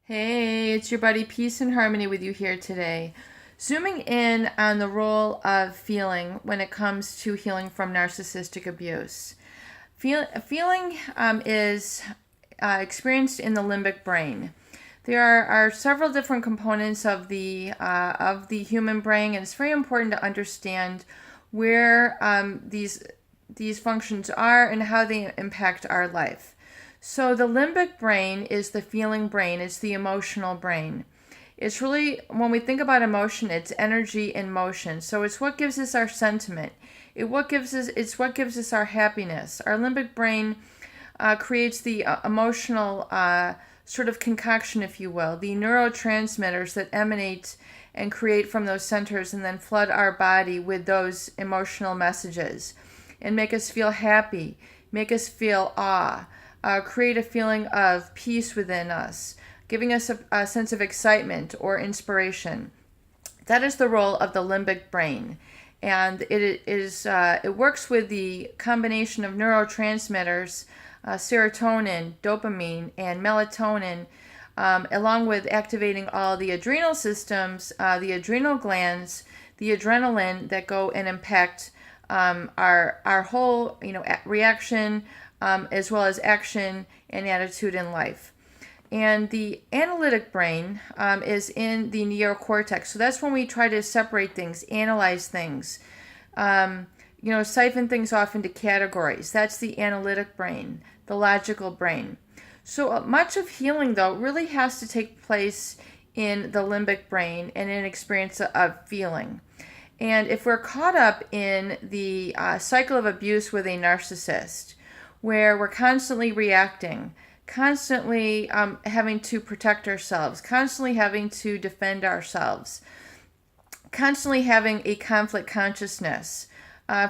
Hey, it's your buddy Peace and Harmony with you here today. Zooming in on the role of feeling when it comes to healing from narcissistic abuse. Feeling is experienced in the limbic brain. There are several different components of the human brain, and it's very important to understand where these functions are and how they impact our life. So the limbic brain is the feeling brain, it's the emotional brain. It's really, when we think about emotion, it's energy in motion. So it's what gives us our sentiment. It's what gives us our happiness. Our limbic brain creates the emotional sort of concoction, if you will, the neurotransmitters that emanate and create from those centers and then flood our body with those emotional messages and make us feel happy, make us feel awe. Create a feeling of peace within us, giving us a sense of excitement or inspiration. That is the role of the limbic brain. And it works with the combination of neurotransmitters, serotonin, dopamine, and melatonin, along with activating all the adrenal systems, the adrenal glands, the adrenaline that go and impact our whole reaction, as well as action and attitude in life. And the analytic brain is in the neocortex. So that's when we try to separate things, analyze things, siphon things off into categories. That's the analytic brain, the logical brain. So much of healing, though, really has to take place in the limbic brain and in an experience of feeling. And if we're caught up in the cycle of abuse with a narcissist, where we're constantly reacting, constantly having to protect ourselves, constantly having to defend ourselves, constantly having a conflict consciousness,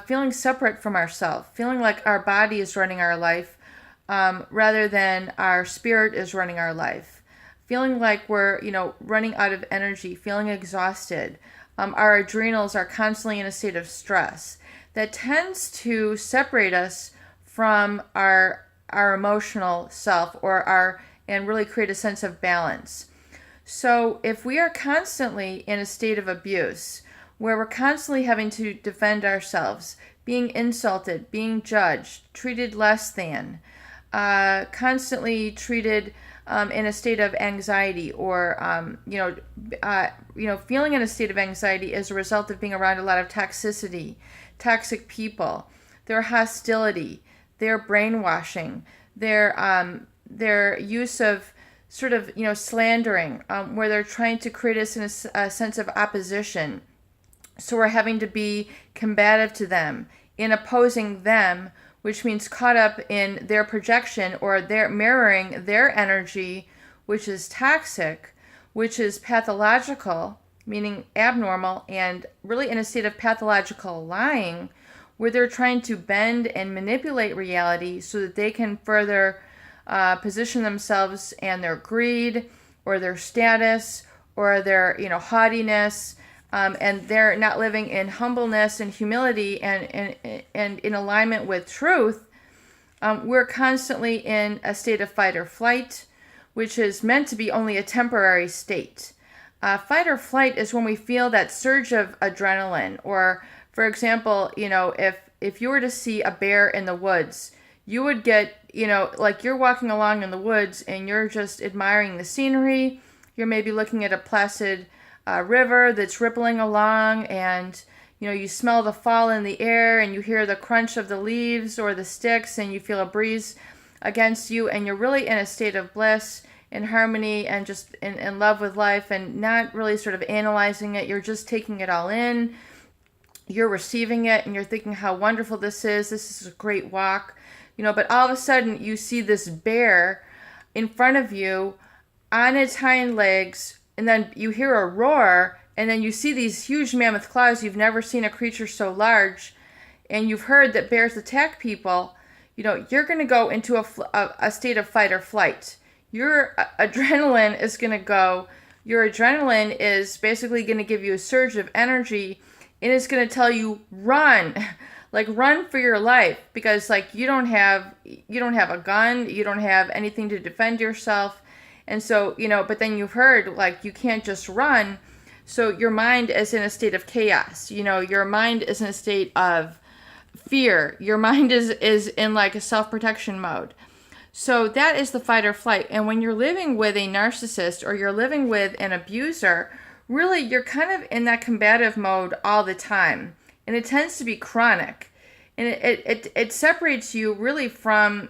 feeling separate from ourselves, feeling like our body is running our life rather than our spirit is running our life, feeling like we're running out of energy, feeling exhausted. Our adrenals are constantly in a state of stress. That tends to separate us from our emotional self and really create a sense of balance. So if we are constantly in a state of abuse, where we're constantly having to defend ourselves, being insulted, being judged, treated less than, constantly treated in a state of anxiety, or feeling in a state of anxiety as a result of being around a lot of toxicity, toxic people, their hostility, their brainwashing, their use of sort of slandering, where they're trying to create us in a sense of opposition. So we're having to be combative to them, in opposing them, which means caught up in their projection or their mirroring their energy, which is toxic, which is pathological, meaning abnormal, and really in a state of pathological lying, where they're trying to bend and manipulate reality so that they can further position themselves and their greed or their status or their haughtiness, and they're not living in humbleness and humility and in alignment with truth. We're constantly in a state of fight or flight, which is meant to be only a temporary state. Fight or flight is when we feel that surge of adrenaline, or for example, if you were to see a bear in the woods, you would get, like you're walking along in the woods and you're just admiring the scenery. You're maybe looking at a placid river that's rippling along, and you smell the fall in the air, and you hear the crunch of the leaves or the sticks, and you feel a breeze against you, and you're really in a state of bliss and harmony and just in love with life, and not really sort of analyzing it. You're just taking it all in. You're receiving it, and you're thinking how wonderful this is. This is a great walk, but all of a sudden you see this bear in front of you on its hind legs, and then you hear a roar, and then you see these huge mammoth claws. You've never seen a creature so large, and you've heard that bears attack people. You're going to go into a state of fight or flight. Your adrenaline is going to go. Your adrenaline is basically going to give you a surge of energy, and it's going to tell you, run, like run for your life, because like you don't have a gun, you don't have anything to defend yourself, And so, but then you've heard, like, you can't just run. So your mind is in a state of chaos. Your mind is in a state of fear. Your mind is in like a self-protection mode. So that is the fight or flight. And when you're living with a narcissist or you're living with an abuser, really you're kind of in that combative mode all the time. And it tends to be chronic. And it separates you really from,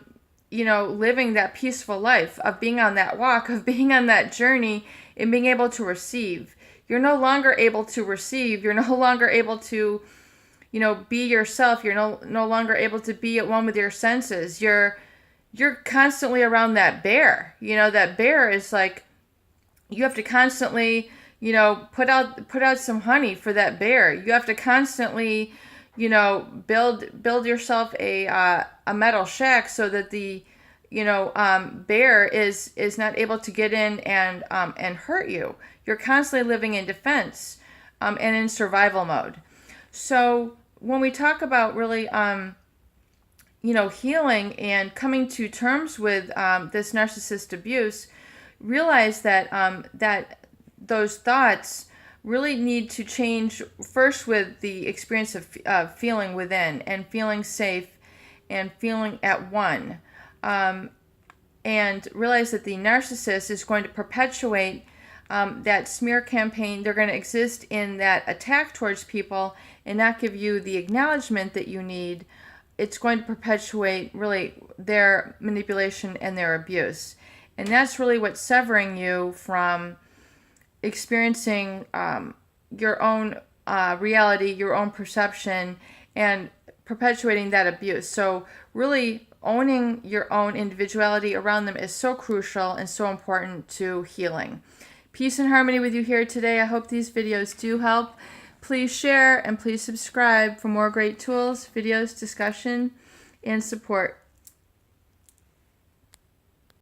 living that peaceful life, of being on that walk, of being on that journey and being able to receive. You're no longer able to receive. You're no longer able to, be yourself. You're no longer able to be at one with your senses. You're constantly around that bear. That bear is like, you have to constantly, put out some honey for that bear. You have to constantly, build yourself a metal shack so that the, bear is not able to get in and hurt you. You're constantly living in defense, and in survival mode. So when we talk about really, healing and coming to terms with this narcissist abuse, realize that that those thoughts really need to change first with the experience of feeling within and feeling safe and feeling at one. And realize that the narcissist is going to perpetuate that smear campaign. They're going to exist in that attack towards people and not give you the acknowledgement that you need. It's going to perpetuate really their manipulation and their abuse. And that's really what's severing you from experiencing your own reality, your own perception, and perpetuating that abuse. So really owning your own individuality around them is so crucial and so important to healing. Peace and harmony with you here today. I hope these videos do help. Please share and please subscribe for more great tools, videos, discussion, and support.